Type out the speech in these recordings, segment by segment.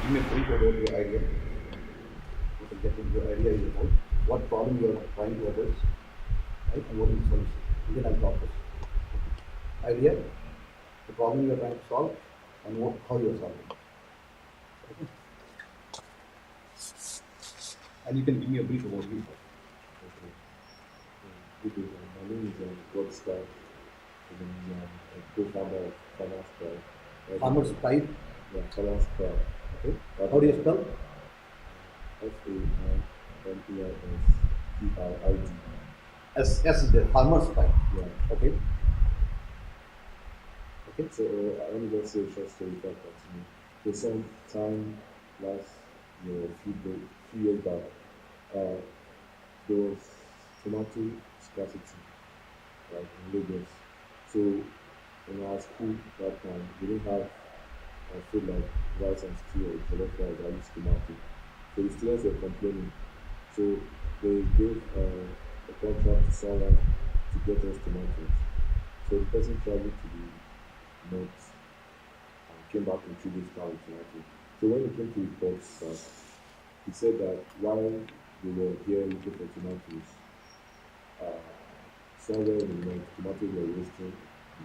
give me a brief about your idea. What exactly your idea is about, what problem you are trying to address, right, and what is the solution. And then I'll talk first. Idea, the problem you are trying to solve, and how you are solving it. Okay? And you can give me a brief about you first. Okay. Good day. My name is God Star. I'm a co-founder of Farmers Pride. Farmer's pride. Yeah, Farmers Pride. Okay. That How do is you spell? FAIMERSPRID. S is there. Farmer's pride. Yeah. Okay. Okay. So let me just say a short story before I continue. So some time last year, few years back, uh, there was tomato scarcity, like in Lagos. So in our school that time, we didn't have food like rice and stew or jollof rice that used tomato. So the students were complaining. So they gave a contract to someone to get us tomatoes. So the person traveled to the north and came back in 3 days time with tomatoes. So when he came to report that, he said that while they were here looking for tomatoes, uh, somewhere in the north, tomatoes were wasting,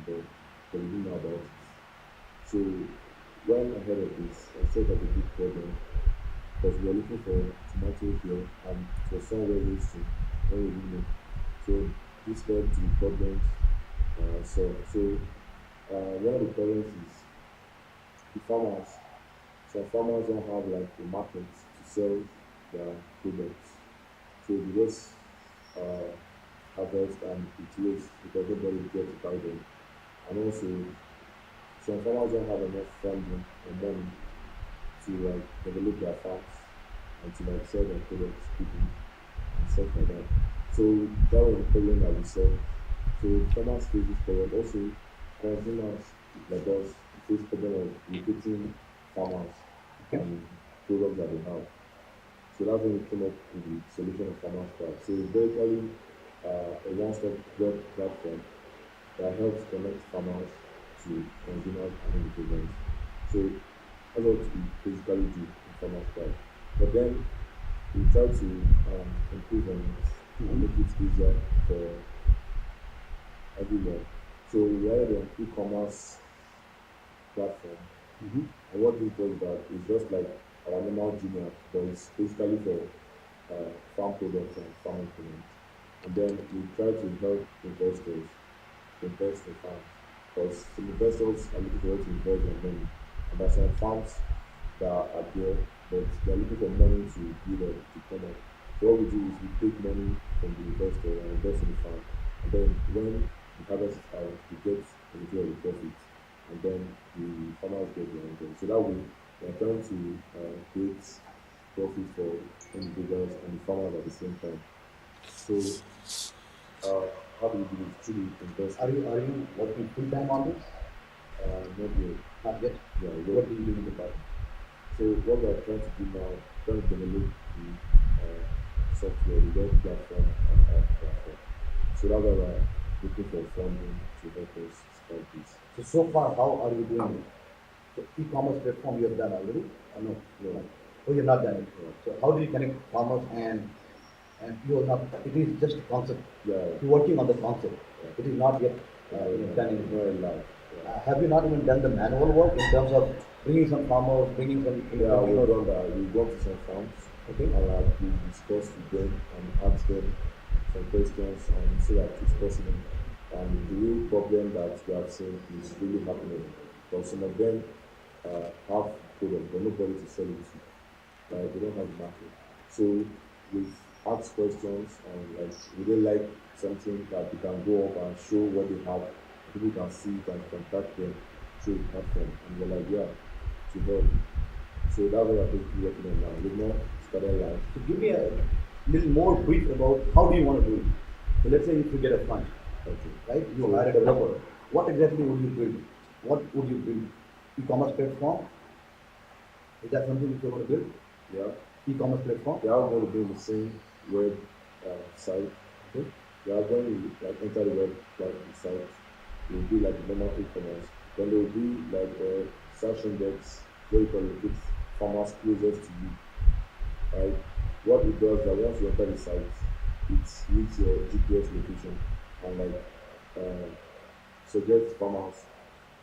but they didn't know about it. So when I heard of this, I said that a big problem because we are looking for tomatoes here and for somewhere wasting when we didn't know. So this led to the problems one of the problems is the farmers. Some farmers don't have like a market to sell their products. So they just uh, harvest and it waste because nobody gets to buy them. And also some farmers don't have enough funding or money to like develop their farms and to like sell their products quickly and stuff like that. So that was the problem that we saw. So farmers face this problem. Also consumers like us face problem of locating farmers Okay. and products that they have. So that's when we came up with the solution of farmers card. So it's basically a one-stop web platform that helps connect farmers to consumers and individuals. So that's what we basically do in farmers card. But then we try to improve on it and make it easier for everyone. So we added an e-commerce platform. Mm-hmm. And what this does that is just like our normal Gmail, but it's basically for farm products and farm implements. And then we try to help investors to invest in farms. Because some investors are looking for where to invest their money. And there's some farms that are there, but they're looking for money to build up, to come up. So what we do is we take money from the investor and invest in the farm. And then when the harvest is out, we get a little of the profit. And then the farmers get their own. So that way, we are trying to create profit for individuals and the farmers at the same time. So uh, how do we do it? Through the Are investment. you working full time on this? Not yet. Not yet. Yeah, What do you do in the part? so what we are trying to do now, trying to develop the software, the web platform and app platform. So that's why we're looking for funding to help us start this. So far, how are you doing it? So e-commerce platform you have done already? Or no? No, No. Oh, you're not done it. no. So how do you connect farmers and you are not? It is just a concept. Yeah, You're working on the concept. yeah. It is not yet done It's anything. not a lot. Yeah. Have you not even done the manual work in terms of bringing some farmers, bringing some, Yeah, you we've know? done that. We've gone to some farms Okay. and like we discussed with them and asked them some questions and see that it's possible. And the real problem that we have seen is really happening. Because some of them have product but nobody to sell it to. Like they don't have the market. So we've asked questions and like would they like something that they can go up and show what they have. People can see it and contact them through the platform. And we're like, yeah, to help. So that's what we're basically working on now. We've not started live. So give me a little more brief about how do you want to do it. So let's say if you get a fund, Okay. right? You So hire a developer. What exactly would you build? What would you build? E-commerce platform? Is that something that you're going to build? yeah, E-commerce platform? they are going to be the same web site. Okay. They are going to like enter the web site. It will be like normal e-commerce. Then there will be like a search index where you can locate farmers closest to you, right? What it does that once you enter the site, it reads your GPS location and like uh, suggests farmers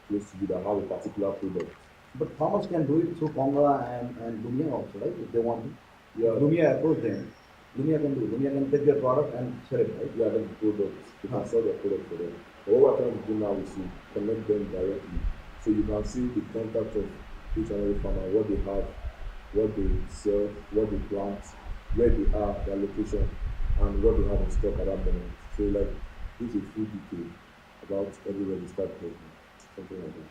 close to you that have a particular product. But farmers can do it through Conga and Lumia also, right? If they want to. If Yeah, Lumia approach them, Lumia can do. Lumia can take their product and sell it, right? yeah, the products. You Huh. can sell their product for them. But what we're trying to do now is to connect them directly. So you can see the contact of each and every farmer, what they have, what they sell, what they plant, where they are, their location, and what they have in stock at that moment. So like give a full detail about every registered person, something like that.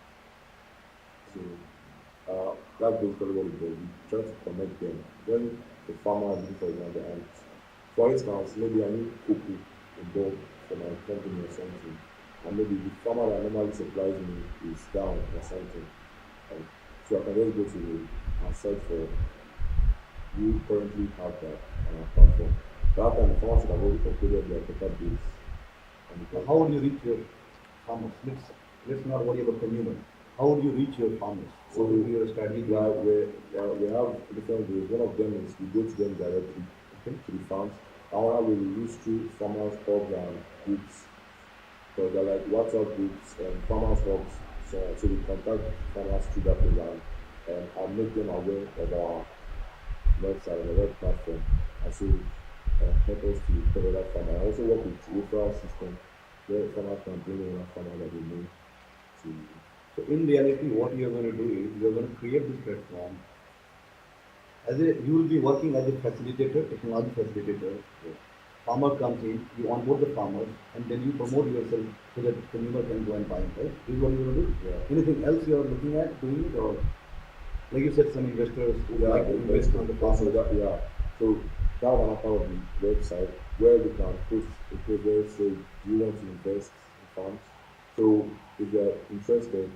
So that's basically what we do. We try to connect them. When the farmer is looking for example, and for instance, maybe I need cocoa in bulk for my company or something, and maybe the farmer that normally supplies me is down or something. Um, so I can just go to the and search for who currently have that on our platform. That time the farmer should have already uploaded their database on the Now, how platform. would you reach your farmers? Let's not worry about consumer. How would you reach your farmers? So What would be your strategy yeah, going forward? we have different ways. One of them is we go to them directly Okay. to the farms. Another way we use through farmers hubs and groups. So they're like WhatsApp groups and farmers hubs. So we contact farmers through that program and make them aware of our website and the web platform. And so help us to cover that farmer. I also work with referral system where farmers can bring in a farmer that they know to. So in reality, what you're going to do is you're going to create this platform. As a you will be working as a facilitator, technology facilitator. Yeah. Farmer comes in, you onboard the farmers, and then you promote yourself so that consumer can go and buy it, right? This is what you're going to do. Yeah. Anything else you're looking at doing it, or like you said, some investors who would Yeah, like to invest on the also farmers. that yeah. So that one part of the website where we can post a post where say do you want to invest in farms? So if they're interested,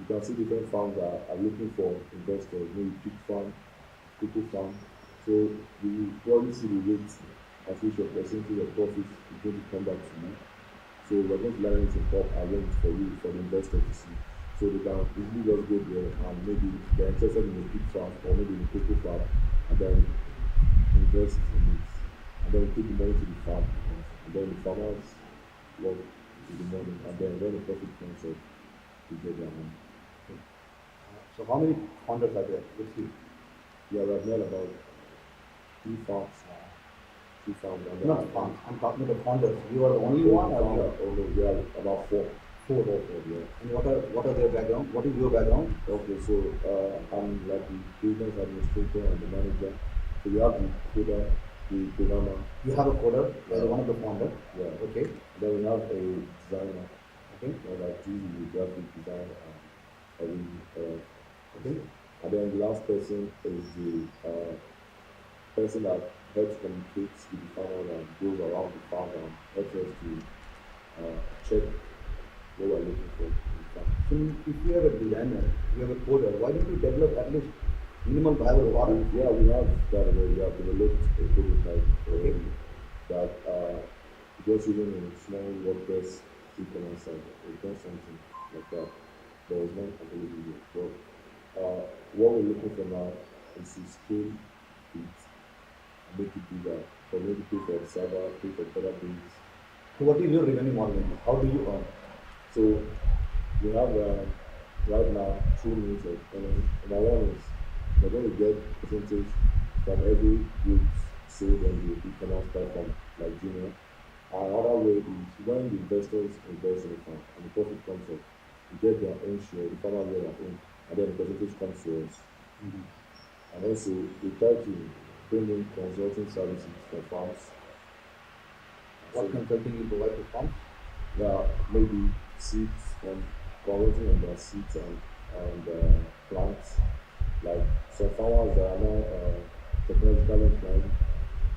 you can see different farms that are looking for investors, maybe pig farm, cocoa farm. So you probably see the rate at which your percentage of profit is going to come back to you. So we're going to line it up arranged for you for the investor to see. So they can easily just go there and maybe they're interested in the pig farm or maybe the cocoa farm and then invest in it. And then take the money to the farm. And then the farmers work with the money and then when the profit comes up, you get their money. So how many founders are there? Let's see. Yeah, we've made about three farms. Three farms and Not farms. I'm talking about founders. You are the only one, or you are we are about four. four? Yeah. And what are their background? What is your background? Okay, so I'm like the business administrator and the manager. So we have the coder, the programmer, You have a coder. You are one of the founder. yeah. Okay. Then we have a designer, Okay. like the graphic design and Okay. and then the last person is the person that helps communicate with the farmer and goes around the farm and helps us to check what we're looking for in the farm. So if you have a designer, you have a coder, why don't you develop at least minimum viable product? Yeah, we have that already. We have developed a prototype already that just using a small WordPress e-commerce site. We've done something like that. There was not available yet. But what we're looking for now is to scale it and make it bigger. For maybe pay for the server, pay for database. So what is your revenue model? How do you earn? So we have right now two means of earning. Number one is we're going to get percentage from every goods sold on the e-commerce platform like Junior. Another way is when the investors invest in the farm and the profit comes up, we get their own share, the farmer get their own, and then the percentage comes to us. And also we try to bring in consulting services for farms. What So consulting you provide to farms? maybe seeds and converting on their seeds and plants. Like some farmers that are now technologically inclined,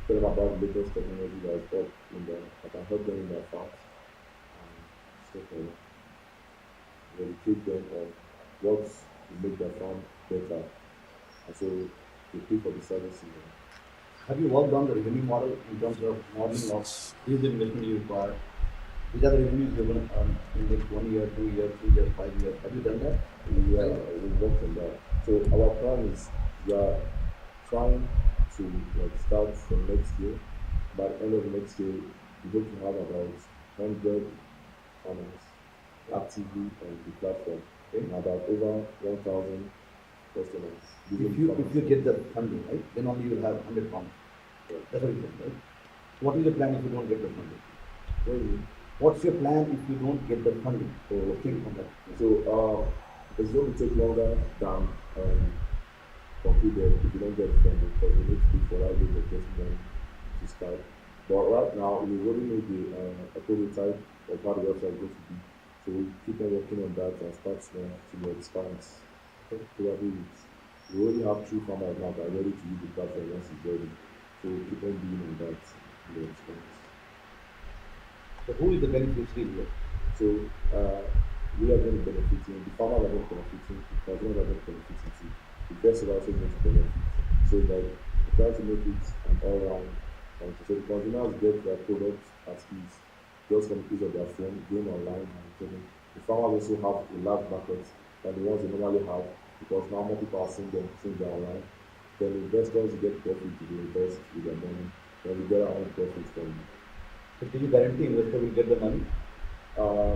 tell them about the latest technology that is up in them that can help them in their farms and stuff like that. We educate them on what will make their farm better. And so they pay for the services. Have you worked on the revenue model in terms of modeling of this is the investment you require? These are the revenues you're going to earn in the next 1 year, 2 years, 3 years, 5 years. Have you done that? We worked on that. So our plan is we are trying to like start from next year. By the end of next year, we hope to have about 100 farmers actively on the platform Okay. and about over 1,000 customers If using you farmer if you get the service. funding, right, then only you will have 100 farmers. Yeah. That's what you said, right? What is the plan if you don't get the funding? Really? What's your plan if you don't get the funding? Oh, Let's okay. think on that. So it's going to take longer than concluded if you don't get funding because we need to look for that way of getting money to start. But right now, we already know a prototype of how the website is going to be. So we keep on working on that and start small to expand. Probably we already have two farmers now that are ready to use the platform once it's ready. So we keep on building on that to expand. So who is the beneficiary here? So we are going to benefiting, the farmers are going to benefiting, the consumers are going to benefiting too. The first are also going to benefit. So like we try to make it an all round. So the consumers get their products at ease, just from the ease of their phone, going online and selling. The farmers also have a large market than the ones they normally have because now more people are seeing them since they're online. Then investors get profit to invest with their money. Then we get our own profit from So do you guarantee investor will get the money? uh,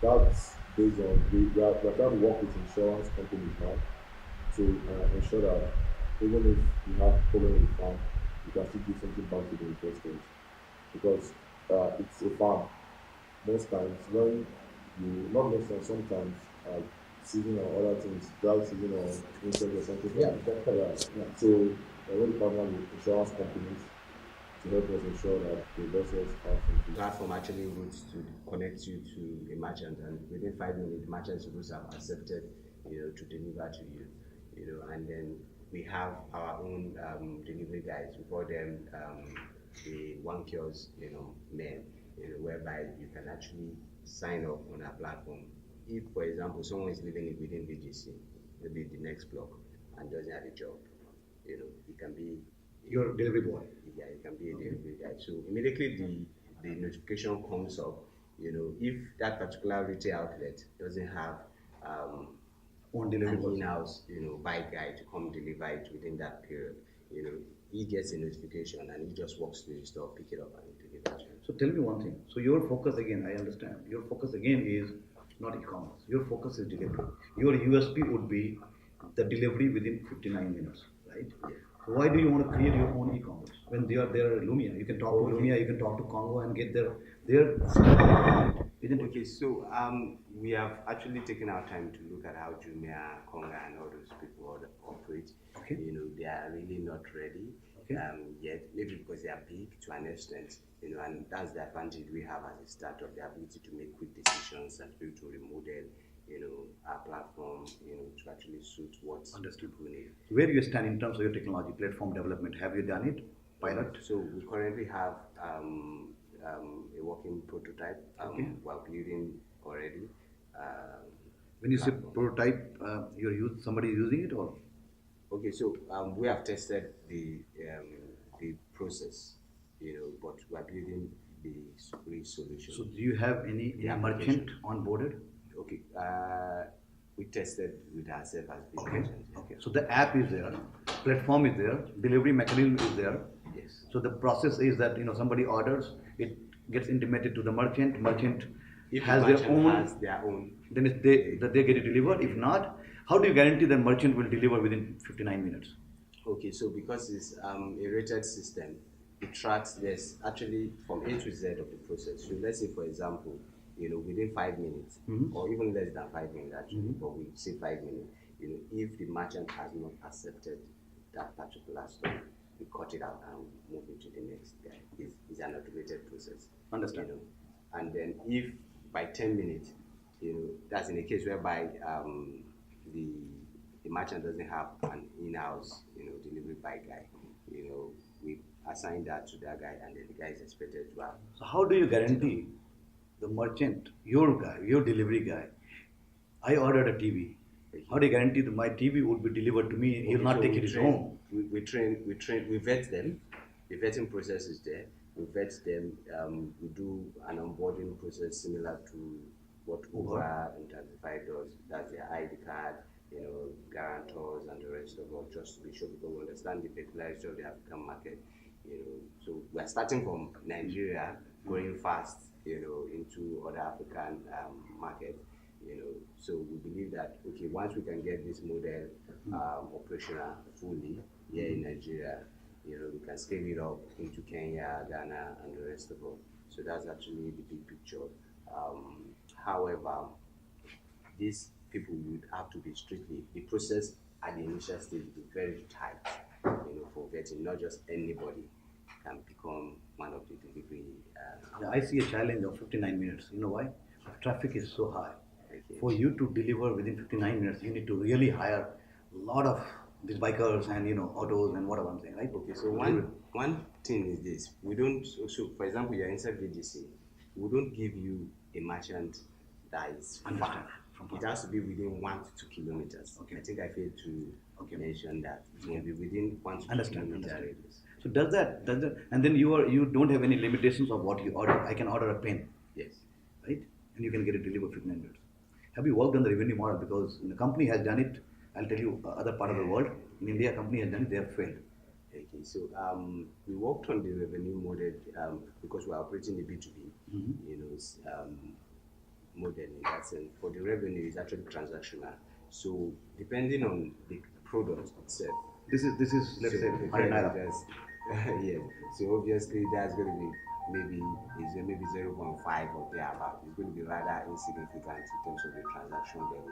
that's based on we are trying to work with insurance companies now to ensure that even if you have problem with the farm, you can still give something back to the investors because it's a farm. Most times when you not most times sometimes season or other things, drought season or insect or something Yeah, like that's yeah. correct. Yeah. So when we partner with insurance companies to help us ensure that the investors have something. Platform actually routes to connect you to a merchant, and within 5 minutes, merchants supposed to have accepted, to deliver to you, and then we have our own delivery guys. We call them the one kiosk, men, whereby you can actually sign up on our platform. If, for example, someone is living within VGC, maybe the next block, and doesn't have a job, it can be Your delivery boy. yeah, it can be a delivery guy. So immediately the notification comes up, if that particular retail outlet doesn't have um, On delivery an person. in-house, bike guy to come deliver it within that period, he gets a notification and he just walks to the store, pick it up and deliver it to him. So tell me one thing. So your focus again, I understand. Your focus again is not e-commerce. Your focus is delivery. Your USP would be the delivery within 59 minutes, right? Yeah. So why do you want to create your own e-commerce when they are there at Lumia? You can talk to Okay. Lumia, you can talk to Congo and get their isn't it? Okay, so we have actually taken our time to look at how Jumia, Konga, and all those people operate. Okay. They are really not ready Okay. yet, maybe because they are big to an extent, and that's the advantage we have as a startup, the ability to make quick decisions and to be able to remodel, our platform, to actually suit what Understood. people need. Where you stand in terms of your technology platform development? Have you done it? Pilot? So we currently have a working prototype. Okay. We're building already. When you say Platform. prototype, somebody is using it or? Okay, so we have tested the process, but we're building the real solution. So do you have any The merchant application. onboarded? Okay, we tested with ourselves as big Okay. merchants. Okay. So the app is there, platform is there, delivery mechanism is there. Yes. So the process is that somebody orders, it gets intimated to the merchant. Merchant If has the their merchant own. has their own, Then it's they get it delivered. If not, how do you guarantee the merchant will deliver within 59 minutes? okay, so because it's a rated system, it tracks this actually from A to Z of the process. So let's say, for example, within 5 minutes, or even less than 5 minutes actually, but we say 5 minutes, if the merchant has not accepted that particular stuff, we cut it out and move into the next guy. It's an automated process. Understand. And then if by 10 minutes, that's in a case whereby the the merchant doesn't have an in-house, delivery bike guy, we assign that to that guy, and then the guy is expected to have. So how do you guarantee the merchant, your guy, your delivery guy? I ordered a TV. How do you guarantee that my TV would be delivered to me? He'll not So take we it train- home. we vet them. The vetting process is there. We vet them. We do an onboarding process similar to what Uber and Taxify does. That's their ID card, guarantors and the rest of it, just to be sure people will understand the peculiarity of the African market. So we're starting from Nigeria, going fast, into other African markets. So we believe that okay, once we can get this model operational fully here in Nigeria, we can scale it up into Kenya, Ghana, and the rest of it. So that's actually the big picture. However, these people would have to be strictly, the process at the initial stage will be very tight, for vetting. Not just anybody can become one of the delivery. Yeah, I see a challenge of 59 minutes. You know why? Traffic is so high. Okay. For you to deliver within 59 minutes, you need to really hire a lot of these bikers and autos and whatever I'm saying, right? Okay, so one thing is this: we don't. So, for example, you're inside VGC, we don't give you a merchant that is Understand. far. It has to be within 1 to 2 kilometers. Okay. I think I failed to mention that it will be within 1 to 2 Understand. kilometer Understand. radius. So does that, and then you don't have any limitations of what you order. I can order a pen, Yes. right? And you can get it delivered 59 minutes. Have you worked on the revenue model? Because the company has done it. I'll tell you, other part of the world, in India, company has done it. They have failed. Okay, so we worked on the revenue model because we're operating a B2B, model in that sense. For the revenue, it's actually transactional. So depending on the product itself. This is let's say 100 naira. Yes. So obviously that's going to be maybe 0.5 or thereabout. It's going to be rather insignificant in terms of the transaction level.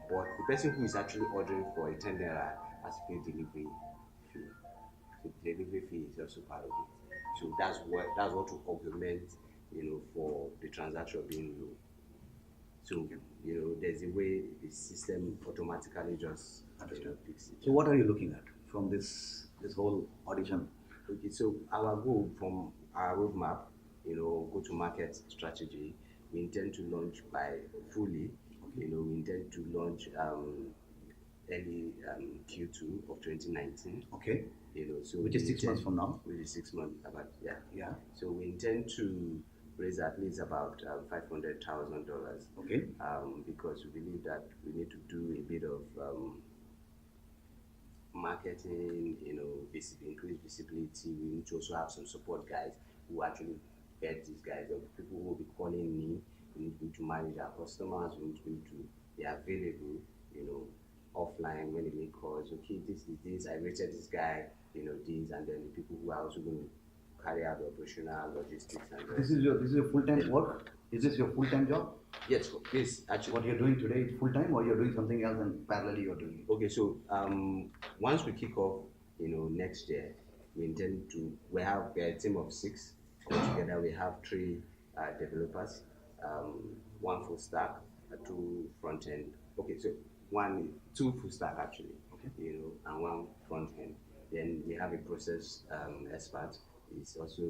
But the person who is actually ordering for a 10 naira has to pay delivery fee. So the delivery fee is also part of it. So that's what to augment, for the transaction being low. So there's a way the system automatically just picks it. So what are you looking at from this whole audition? Okay, so our goal from our roadmap, go to market strategy, we intend to launch by fully, we intend to launch early Q2 of 2019. Okay. So which is 6 months from now. Which is 6 months, about Yeah. So we intend to raise at least about $500,000. Okay. Because we believe that we need to do a bit of marketing, increase visibility. We need to also have some support guys who actually vet these guys. People who will be calling me. We need to manage our customers. We need to be available, offline when they make calls. Okay, this is this. I rated this guy, this, and then the people who are also going to carry out the operational logistics. And this is your full-time work. Is this your full-time job? Yes, actually. What you're doing today is full-time, or you're doing something else and parallelly you're doing it? Okay, so once we kick off, next year, we intend to. We're a team of 6 altogether. We have 3 developers, 1 full stack, 2 front end. Okay, so 2 full stack actually, okay. And 1 front end. Then we have a process expert. He's also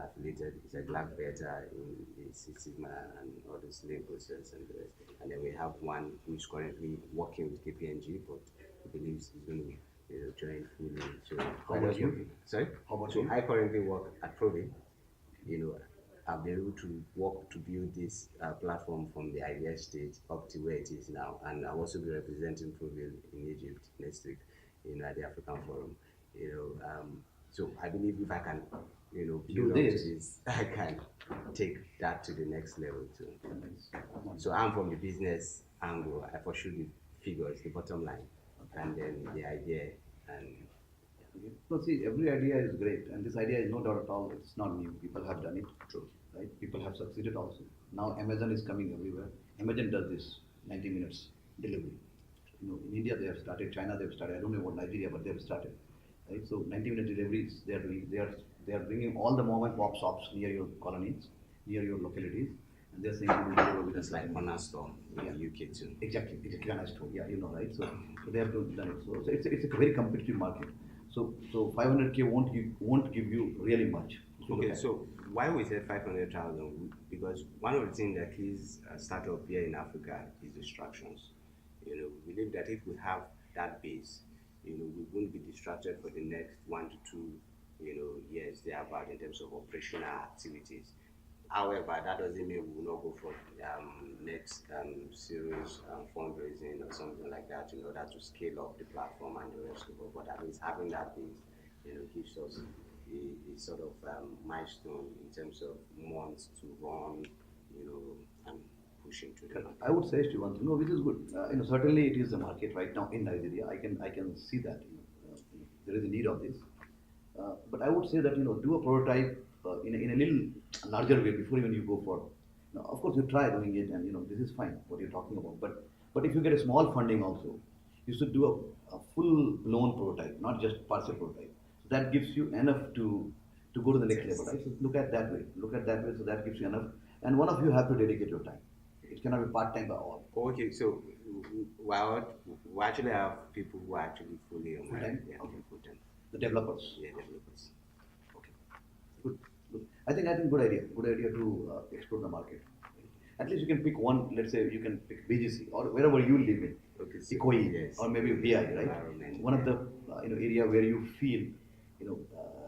affiliated. He's a Lanre-Peter in the Six Sigma and all the slave process and the rest. And then we have 1 who is currently working with KPMG, but he believes he's going to join fully. So how about you? Sorry? How about so you? I currently work at Provi. I've been able to work to build this platform from the idea stage up to where it is now, and I'll also be representing Provi in Egypt next week, at the African Forum. So I believe if I can, build this, I can take that to the next level too. So I'm from the business angle. I pursue the figures, the bottom line, and then the idea. And so see, every idea is great, and this idea is no doubt at all. It's not new. People have done it. True. Right? People have succeeded also. Now Amazon is coming everywhere. Amazon does this 90 minutes delivery. In India they have started. China they have started. I don't know about Nigeria, but they have started. Right? So 90-minute deliveries they are doing. They are bringing all the mom and pop shops near your colonies, near your localities, and they are saying we will deliver with it's like Honor Store in the UK too. Exactly, it's a Kirana store. Yeah, right. So they have done it. So it's a very competitive market. So 500K won't give you really much. Okay, so why we said 500,000? Because one of the things that kills a startup here in Africa is distractions. We believe that if we have that base, we won't be distracted for the next 1 to 2, years thereabout in terms of operational activities. However, that doesn't mean we will not go for next series fundraising or something like that in order to scale up the platform and the rest of it. But at least having that base, gives us a sort of milestone in terms of months to run, and push into the I market. would say, Shivan, which is good. Certainly it is the market right now in Nigeria. I can see that. There is a need of this. But I would say that do a prototype in a little larger way before even you go for. Of course, you try doing it, and this is fine what you're talking about. But if you get a small funding also, you should do a full blown prototype, not just partial prototype. That gives you enough to go to the next level, right? So look at that way. Look at that way. So that gives you enough. And one of you have to dedicate your time. It cannot be part time by all. Okay, so well, we actually have people who are actually fully on Full-time? yeah, Okay. full time. The developers. Yeah, developers. Okay. Good. Good. I think good idea. Good idea to explore the market. At least you can pick one. Let's say you can pick BGC or wherever you live in, Okay, so, Ikoyi yes. or maybe VI, right? Environment, One of yeah. the area where you feel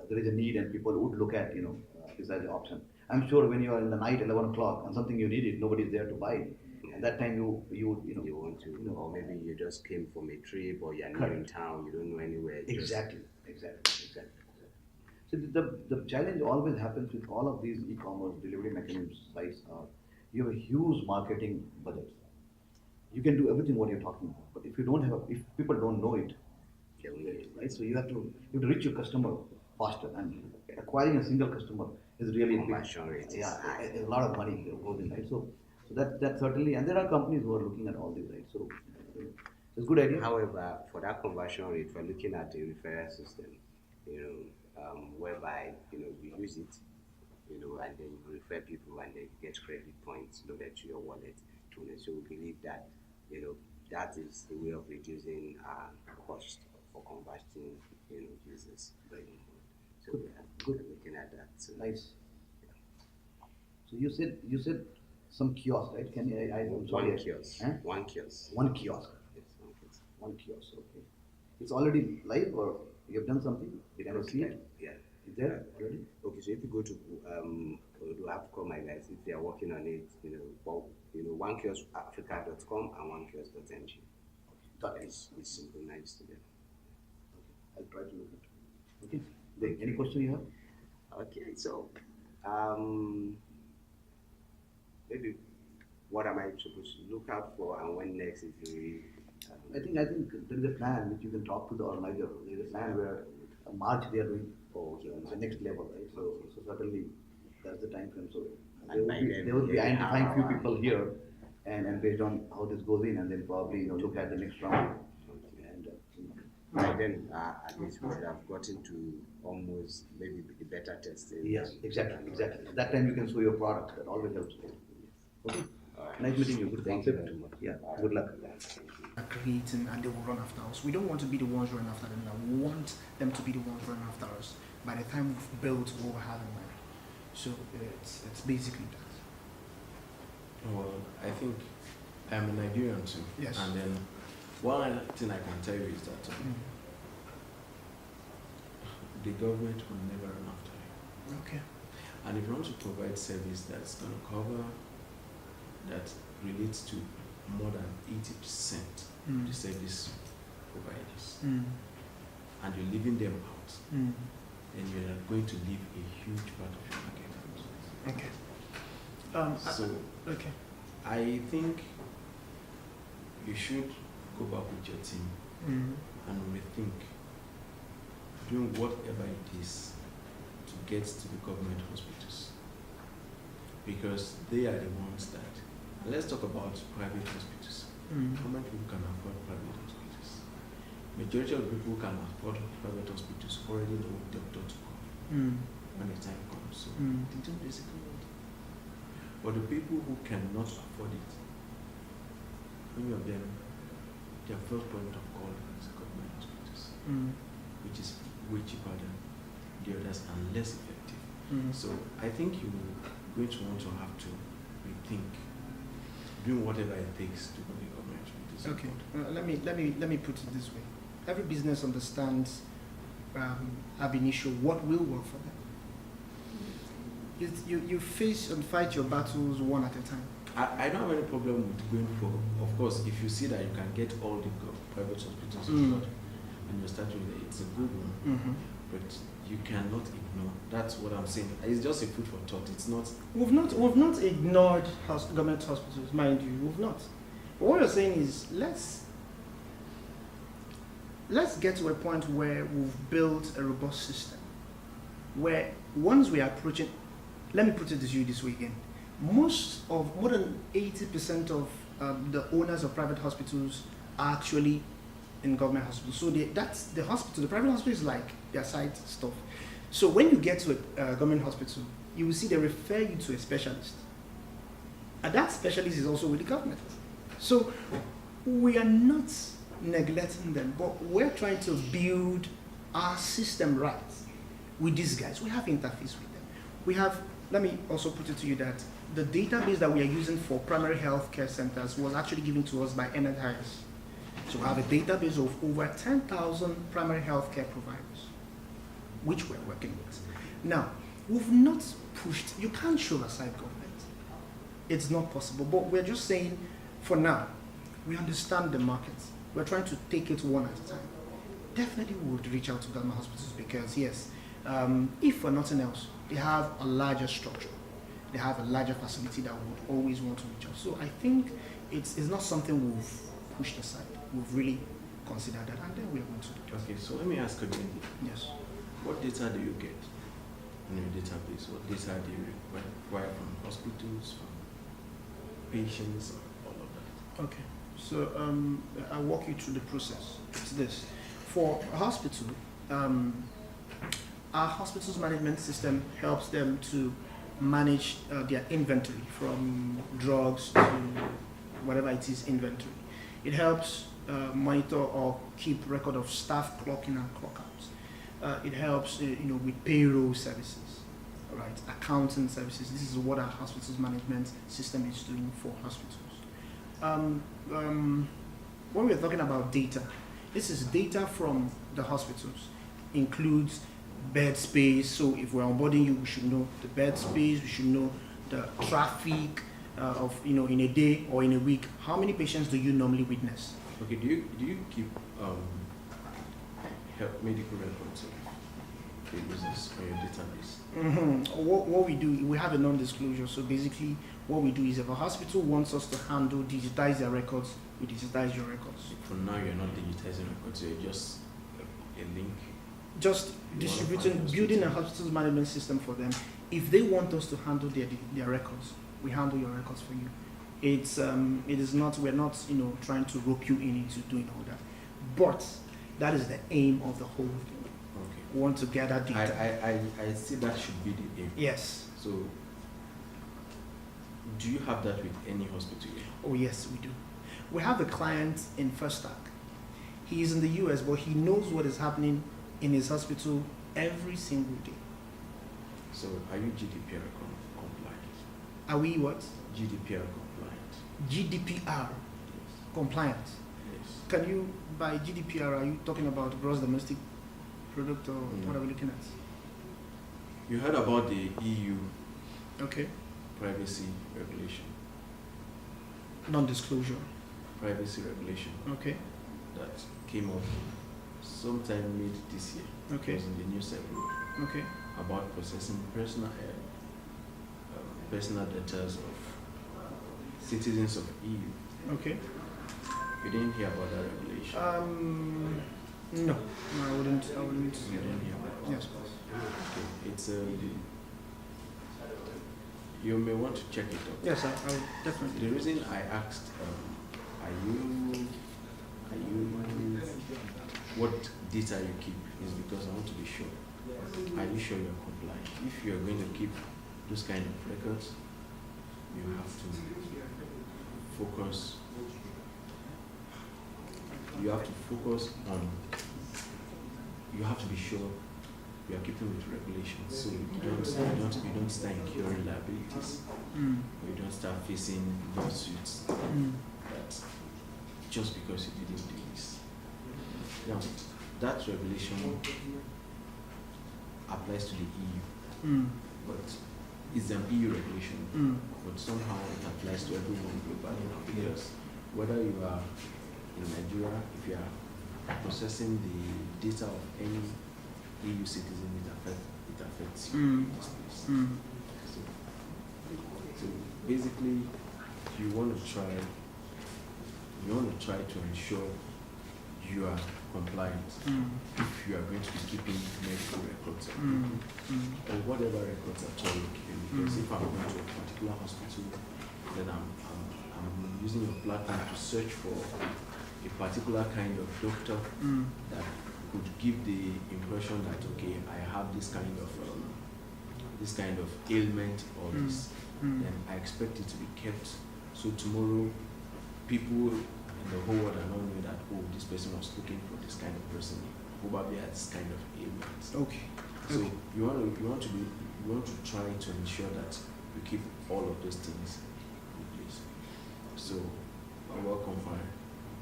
there is a need and people would look at this as an option. I'm sure when you are in the night 11 o'clock and something you needed, nobody is there to buy it. At that time You want to, or maybe you just came from a trip, or you're new in Correct. town, you don't know anywhere. just- Exactly. So the challenge always happens with all of these e-commerce delivery mechanisms sites are you have a huge marketing budget. You can do everything what you're talking about, but if you don't have if people don't know it, Yeah, we need right? So you have to reach your customer faster, and acquiring a single customer is really a big, Conversion rate is yeah, high. a lot of money goes in, right? So that certainly, and there are companies who are looking at all these, right? So it's a good idea. However, for that conversion rate, we're looking at a referral system, whereby you use it, and then you refer people, and then get credit points loaded to your wallet. So we believe that that is a way of reducing cost for converting users. So Good. we're looking at that. So, Nice. So you said some kiosk, right? Can you? I'm sorry. one kiosk, Huh? one kiosk. One kiosk. Yes, one kiosk. One kiosk. Okay. It's already live, or you have done something? Can I see it? Yeah. Is there already? Okay, so if you go to, do I have to call my guys if they are working on it? One kiosk africa.com and one kiosk.ng. Got it. It's synchronized together. Okay. I'll try to look at it. Okay. Then, any question you have? Okay, so maybe what am I supposed to look out for, and when next is the I think there is a plan which you can talk to the organizer. There is a plan where March they are doing the next level, right? So certainly that's the time frame. So And by then, they will be yeah, identifying few our- people here, and based on how this goes in, and then probably look at the next round. And by then at least we would have gotten to almost maybe the beta testing. yes, exactly. That time you can show your product. That always helps. Okay. Nice meeting you. Good Thank you concept. very much. Yeah. Good luck. Are creating and they will run after us. We don't want to be the ones running after them. We want them to be the ones running after us by the time we've built what we have in mind. So it's basically that. Well, I think I'm a Nigerian too. Yes. And then one thing I can tell you is that the government will never run after you. Okay. And if you want to provide service that's going to cover, that relates to more than 80% of the service providers, and you're leaving them out, then you're going to leave a huge part of your market out. Okay. So Okay. I think you should go back with your team and rethink doing whatever it is to get to the government hospitals, because they are the ones that, and let's talk about private hospitals. How many people can afford private hospitals? Majority of the people who can afford private hospitals already know the doctor to call when the time comes. So they don't basically want it. But the people who cannot afford it, many of them, their first point of call is government hospitals, which is way cheaper than the others and less effective. So I think you're going to want to have to rethink doing whatever it takes to go to government hospitals. Okay. Let me put it this way. Every business understands ab initio what will work for them. You face and fight your battles one at a time. I don't have any problem with going for, of course, if you see that you can get all the private hospitals Mm. abroad and you're starting with it, it's a good one. Mm-hmm. But you cannot ignore. That's what I'm saying. It's just a food for thought. It's not. We've not ignored government hospitals, mind you. We've not. But what you're saying is let's get to a point where we've built a robust system, where once we are approaching, let me put it to you this way again. More than 80% of the owners of private hospitals are actually in government hospitals. So that's the hospital. The private hospital is like their side stuff. So when you get to a government hospital, you will see they refer you to a specialist. And that specialist is also with the government. So we are not neglecting them, but we're trying to build our system right with these guys. We have interface with them. We have, let me also put it to you that the database that we are using for primary health care centers was actually given to us by NHS. So we have a database of over 10,000 primary health care providers, which we're working with. Now, we've not pushed, you can't show aside government. It's not possible, but we're just saying, for now, we understand the market. We're trying to take it one at a time. Definitely we would reach out to government hospitals because, yes, if for nothing else, they have a larger structure. They have a larger facility that we would always want to reach out. So I think it's not something we've pushed aside. We've really considered that, and then we're going to do it. Okay, so let me ask again. Yes. What data do you get in your database? What data do you require from hospitals, from patients, all of that? Okay. So I'll walk you through the process. It's this. For a hospital, our hospital's management system helps them to manage their inventory, from drugs to whatever it is inventory. It helps monitor or keep record of staff clock in and clock out. It helps with payroll services, right? Accounting services. This is what our hospital's management system is doing for hospitals. When we're talking about data, this is data from the hospitals. Includes bed space. So if we're onboarding you, we should know the bed space. We should know the traffic of in a day or in a week. How many patients do you normally witness? Okay, do you keep medical records of the users on your database? Mm-hmm. What we do, we have a non-disclosure. So basically, what we do is if a hospital wants us to digitize their records, we digitize your records. For now, you're not digitizing records. You're just a link. Just distributing, building a hospital's management system for them. If they want us to handle their records, we handle your records for you. It is not, we're not trying to rope you in into doing all that, but that is the aim of the whole thing. Okay. We want to gather data. I see that should be the aim. Yes. So, do you have that with any hospital? Oh yes, we do. We have a client in First Stack. He is in the US, but he knows what is happening in his hospital every single day. So, are you GDPR compliant? Are we what? GDPR compliant. GDPR compliant. Yes. Can you, by GDPR, are you talking about gross domestic product or what are we looking at? You heard about the EU Okay. privacy regulation. Non-disclosure. Privacy regulation Okay. that came up sometime mid this year. Okay. It was in the news everywhere. Okay. About processing personal data of citizens of EU. Okay. You didn't hear about that regulation? No, I wouldn't. You didn't hear about that? Yes, please. Okay. It's you may want to check it out. Yes, I definitely. The reason I asked, what data you keep is because I want to be sure. Are you sure you're compliant? If you're going to keep those kind of records, you have to focus. You have to focus on. You have to be sure you are keeping with regulations, so you don't start incurring liabilities, or you don't start facing lawsuits that just because you didn't do this. Now, that regulation applies to the EU, but it's an EU regulation, but somehow it applies to everyone globally now, because whether you are in Nigeria, if you are processing the data of any EU citizen, it affects you in this place. So basically, you want to try to ensure you are compliant if you are going to be keeping medical records of people, or whatever records at all you're keeping. Because if I'm going to a particular hospital, then I'm using your platform to search for a particular kind of doctor that could give the impression that, okay, I have this kind of ailment or this, then I expect it to be kept. So tomorrow, people in the whole world are not knowing that, oh, this person was looking for this kind of person, probably has this kind of ailment. Okay. So you want to try to ensure that you keep all of those things in place. So I welcome fire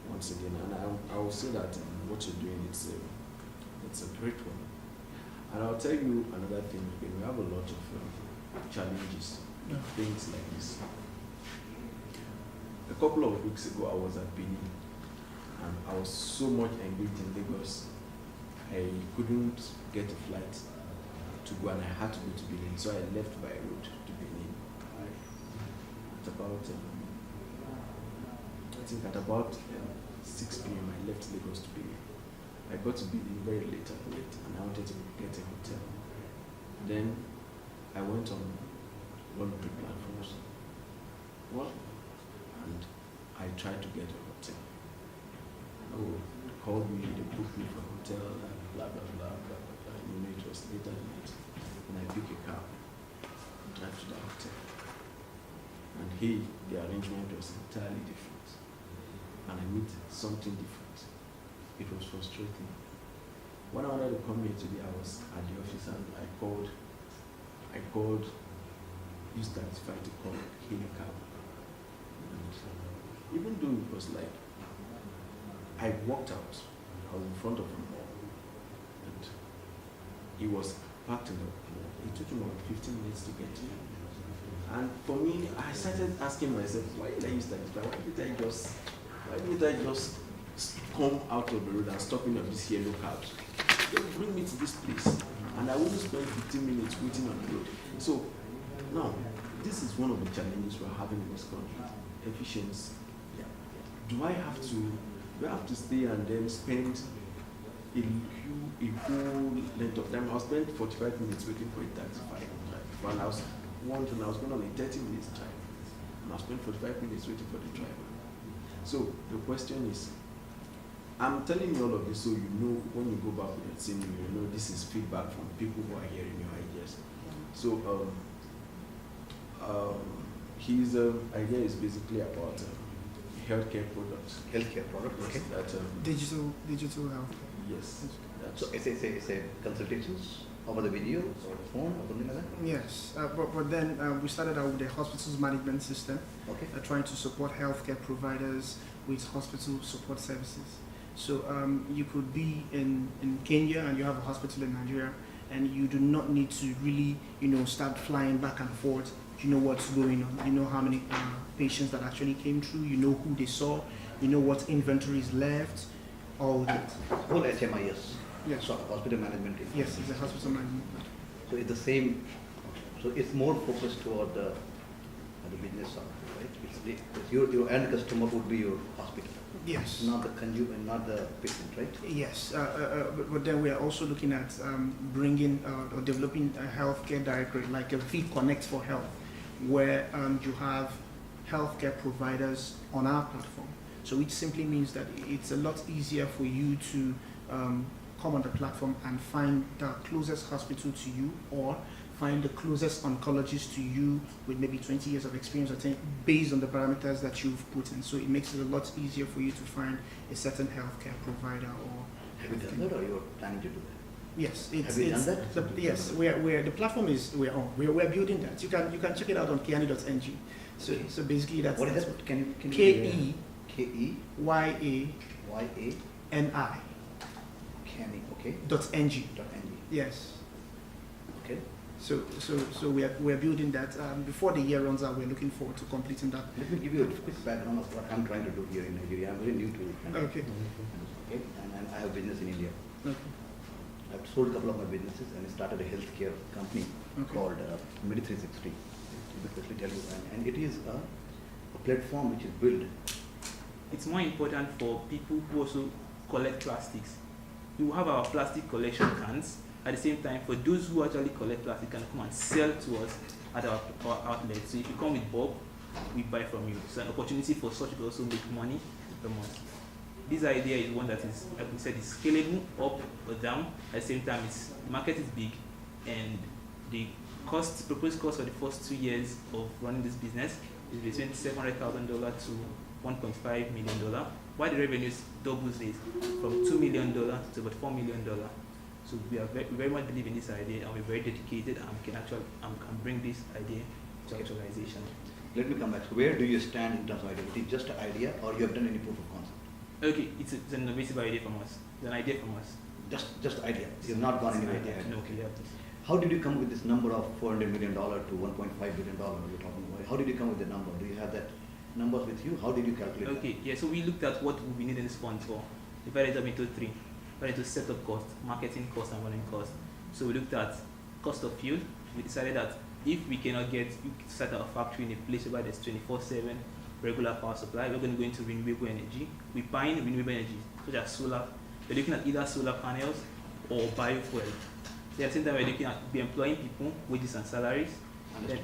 once again, and I will say that what you're doing, it's a great one. And I'll tell you another thing. We have a lot of challenges, things like this. A couple of weeks ago, I was at Benin, and I was so much engaged in Lagos, I couldn't get a flight to go, and I had to go to Benin, so I left by road to Benin. At about 6 p.m. I left Lagos to Benin. I got to Benin very late at night, and I wanted to get a hotel. Then I went on one of the platforms. And I tried to get a hotel. Oh, they called me, they booked me for a hotel, and blah, blah, blah, blah, blah, blah. It was late at night. And I pick a car and drive to the hotel. And the arrangement was entirely different. And I meet something different. It was frustrating. When I wanted to come here today, I was at the office, and I called U-35 to call hail a cab. Even though it was like, I walked out, I was in front of a mall, and he was parked in the mall. It took him about 15 minutes to get to me. And for me, I started asking myself, why did I use that? Why did I just come out of the road and stop in on this yellow cab? Just bring me to this place, and I wouldn't spend 15 minutes waiting on the road. So now, this is one of the challenges we're having in this country. Efficiency. Do I have to stay and then spend a whole length of time? I'll spend 45 minutes waiting for a taxi to drive. While I was going on a 30 minutes drive, and I'll spend 45 minutes waiting for the driver. So the question is, I'm telling you all of this so you know when you go back with your team, you know this is feedback from people who are hearing your ideas. So his idea is basically about healthcare products. Healthcare product, okay. That, Digital health. yes. So it's a consultations over the video or phone or something like that? Yes, but then we started out with the hospitals management system, Okay. trying to support healthcare providers with hospital support services. So you could be in Kenya and you have a hospital in Nigeria, and you do not need to really, start flying back and forth. You know what's going on. You know how many patients that actually came through. You know who they saw. You know what inventory is left. All that. Whole HMIS. Yes. So hospital management. Yes, it's a hospital management. So it's the same. So it's more focused toward the business side, right? It's your end customer would be your hospital. Yes. Not the consumer, not the patient, right? Yes, but then we are also looking at bringing or developing a healthcare directory, like a Feed Connect for Health, where you have healthcare providers on our platform. So it simply means that it's a lot easier for you to come on the platform and find the closest hospital to you, or find the closest oncologist to you with maybe 20 years of experience, I think, based on the parameters that you've put in. So it makes it a lot easier for you to find a certain healthcare provider. Or have you done that, or you're planning to do that? Yes, have you done that? Yes, we're the platform is we're building that. You can check it out on keani.ng. So Okay. so basically that's What is that? Can you KEYANI. KEYANI, .ng. okay. Yes. Okay. So we are building that. Before the year runs out, we're looking forward to completing that. Let me give you a quick background of what I'm trying to do here in Nigeria. I'm very new to it. Okay. Okay, and I have business in India. Okay. I've sold a couple of my businesses and I started a healthcare company Okay. called Medi360. To quickly tell you, and it is a platform which is built. It's more important for people who also collect plastics. We will have our plastic collection cans. At the same time, for those who actually collect plastic can come and sell to us at our outlet. So if you come with bulk, we buy from you. So an opportunity for such to also make money from us. This idea is one that is, like we said, is scalable up or down. At the same time, the market is big, and the proposed cost for the first 2 years of running this business is between $700,000 to $1.5 million. While the revenues doubles it from $2 million to about $4 million. So we very much believe in this idea, and we're very dedicated, and can bring this idea to actualization. Let me come back. So where do you stand in terms of idea? It is just an idea, or you have done any proof of concept? Okay, it's an innovative idea from us. It's an idea from us. Just idea. You've not gone anywhere. No, okay, yeah. How did you come with this number of $400 million to $1.5 billion you're talking about? How did you come with the number? Do you have that numbers with you? How did you calculate that? Okay, yeah, so we looked at what we need in this fund for. Divided up into three. Divided into setup cost, marketing cost, and running cost. So we looked at cost of fuel. We decided that if we cannot set our factory in a place where there's 24/7 regular power supply, we're going to go into renewable energy. We're buying renewable energy, such as solar. We're looking at either solar panels or biofuel. At the same time, we're looking at employing people, wages and salaries. Understood.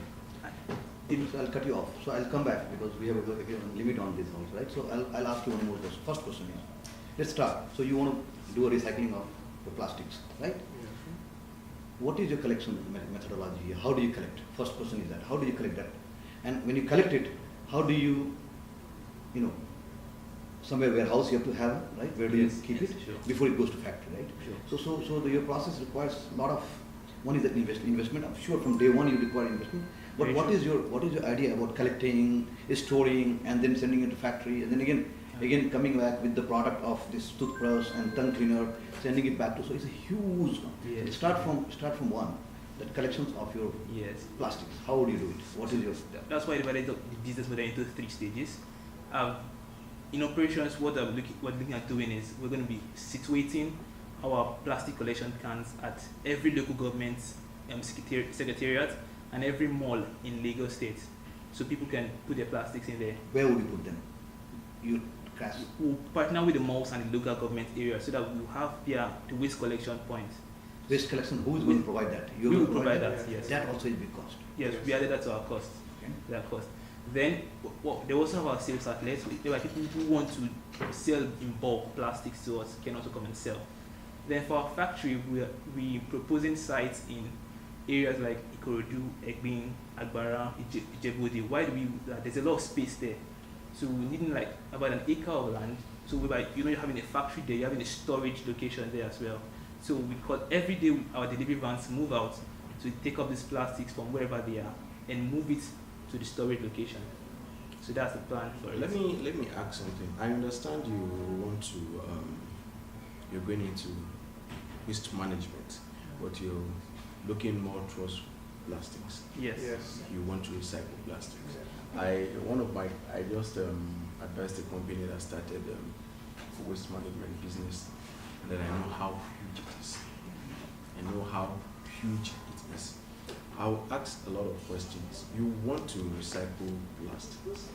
So I'll cut you off. So I'll come back because we have a limit on this also, right? So I'll ask you one more question. First question is, let's start. So you want to do a recycling of the plastics, right? Yeah. What is your collection methodology here? How do you collect? First question is that. How do you collect that? And when you collect it, how do you, somewhere warehouse you have to have, right? Where do you keep it? Sure. Before it goes to factory, right? Sure. So your process requires a lot of, one is that investment. I'm sure from day one you require investment. But Very what true. is your idea about collecting, storing, and then sending it to factory, and then again coming back with the product of this toothbrush and tongue cleaner, sending it back to, so it's a huge one. Yes. Start from one, that collections of your Yes. plastics. How would you do it? What is your That's why I divided the business model into 3 stages. In operations, what we're looking at doing is we're going to be situating our plastic collection cans at every local government secretariat and every mall in Lagos State, so people can put their plastics in there. Where would you put them? You crash. We'll partner with the malls and the local government area so that we'll have the waste collection points. Waste collection, who is going to provide that? You We will going to provide that, yes. That also is big cost. Yes, we added that to our cost. Okay. Their cost. Then they also have our sales outlets. There are people who want to sell in bulk plastics to us can also come and sell. Then for our factory, we proposing sites in areas like Ikorodu, Egbin, Agbara, Ijebu-Ode. Why do we? There's a lot of space there, so we need like about an acre of land. So you're having a factory there, you're having a storage location there as well. So we call every day our delivery vans move out to take up these plastics from wherever they are and move it to the storage location. So that's the plan for it. Let me ask something. I understand you want to you're going into waste management, but you're looking more towards plastics. Yes. You want to recycle plastics. I just advised a company that started a waste management business, and then I know how huge it is. I'll ask a lot of questions. You want to recycle plastics.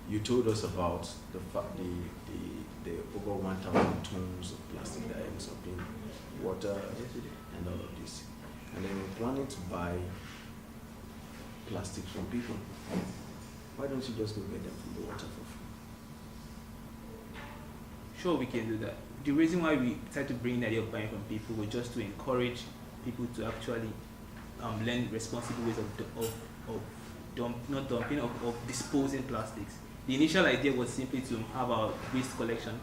You told us about the over 1,000 tons of plastic that ends up in water and all of this. And then we're planning to buy plastics from people. Why don't you just go get them from the water for free? Sure, we can do that. The reason why we tried to bring the idea of buying from people was just to encourage people to actually learn responsible ways of disposing plastics. The initial idea was simply to have our waste collection,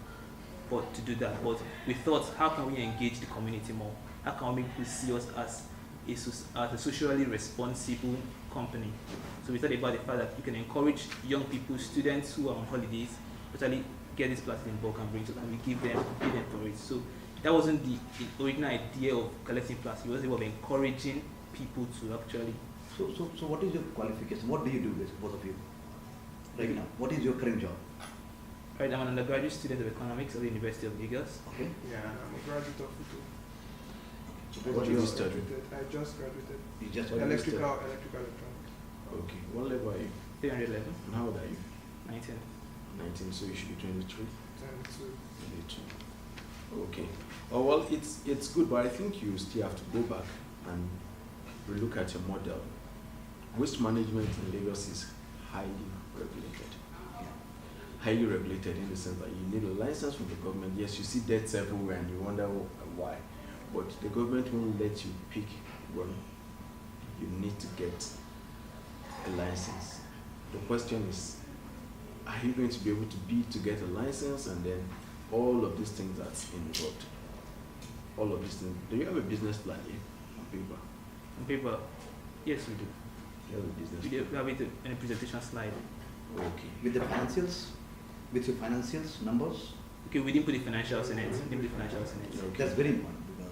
but to do that. But we thought, how can we engage the community more? How can we make people see us as a socially responsible company? So we thought about the fact that you can encourage young people, students who are on holidays, actually get this plastic in bulk and bring it, and we pay them for it. So that wasn't the original idea of collecting plastic. It was about encouraging people to actually. So what is your qualification? What do you do, both of you? Right now, what is your current job? Right, I'm an undergraduate student of economics at the University of Lagos. Okay. Yeah, I'm a graduate of Futu. What did you study? I just graduated. You just What did you Electrical electronics. Okay. What level are you? 311, And how old are you? 19. 19, so you should be 23. 22. 22. Okay. Oh, well, it's good, but I think you still have to go back and look at your model. Waste management in Lagos is highly regulated. Highly regulated in the sense that you need a license from the government. Yes, you see debts everywhere and you wonder why. But the government won't let you pick one. You need to get a license. The question is, are you going to be able to bid to get a license, and then all of these things that's involved? All of these things. Do you have a business plan here on paper? On paper, yes, we do. You have a business We plan? do have it in a presentation slide. Okay. with the financials, with your financials numbers. Okay, we didn't put the financials in it. We didn't put the financials in it. Okay. That's very important because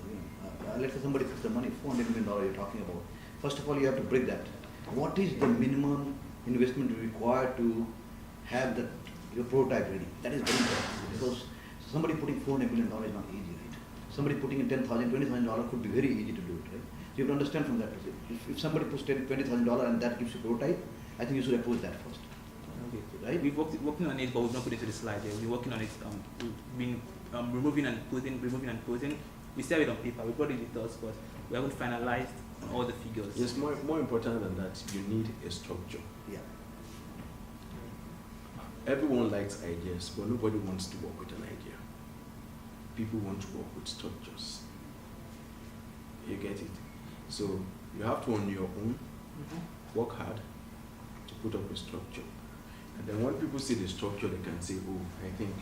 let's say somebody puts the money, $400 million you're talking about. First of all, you have to break that. What is the minimum investment required to have your prototype ready? That is very important because somebody putting $400 million is not easy, right? Somebody putting in $10,000, $20,000 could be very easy to do it, right? So you have to understand from that. If somebody puts $20,000 and that gives you prototype, I think you should approach that first. Okay. Right? We've working on it, but we've not put it to the slide there. We've been working on it. We've been removing and putting. We still have it on paper. We brought it with us, but we haven't finalized on all the figures. Yes, more important than that, you need a structure. Yeah. Everyone likes ideas, but nobody wants to work with an idea. People want to work with structures. You get it? So you have to, on your own, work hard to put up a structure. And then when people see the structure, they can say, oh, I think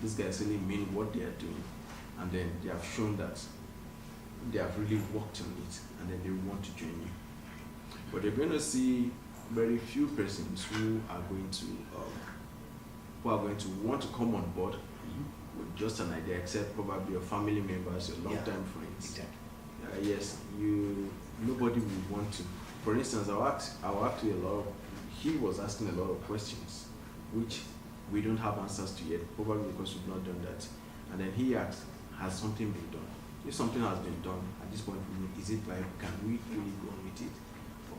these guys really mean what they are doing. And then they have shown that they have really worked on it, and then they want to join you. But they're going to see very few persons who are going to want to come on board with just an idea, except probably your family members, your long-time friends. Exactly. Yes, nobody will want to. For instance, he was asking a lot of questions, which we don't have answers to yet, probably because we've not done that. And then he asked, has something been done? If something has been done, at this point, is it viable? Can we really go on with it? Or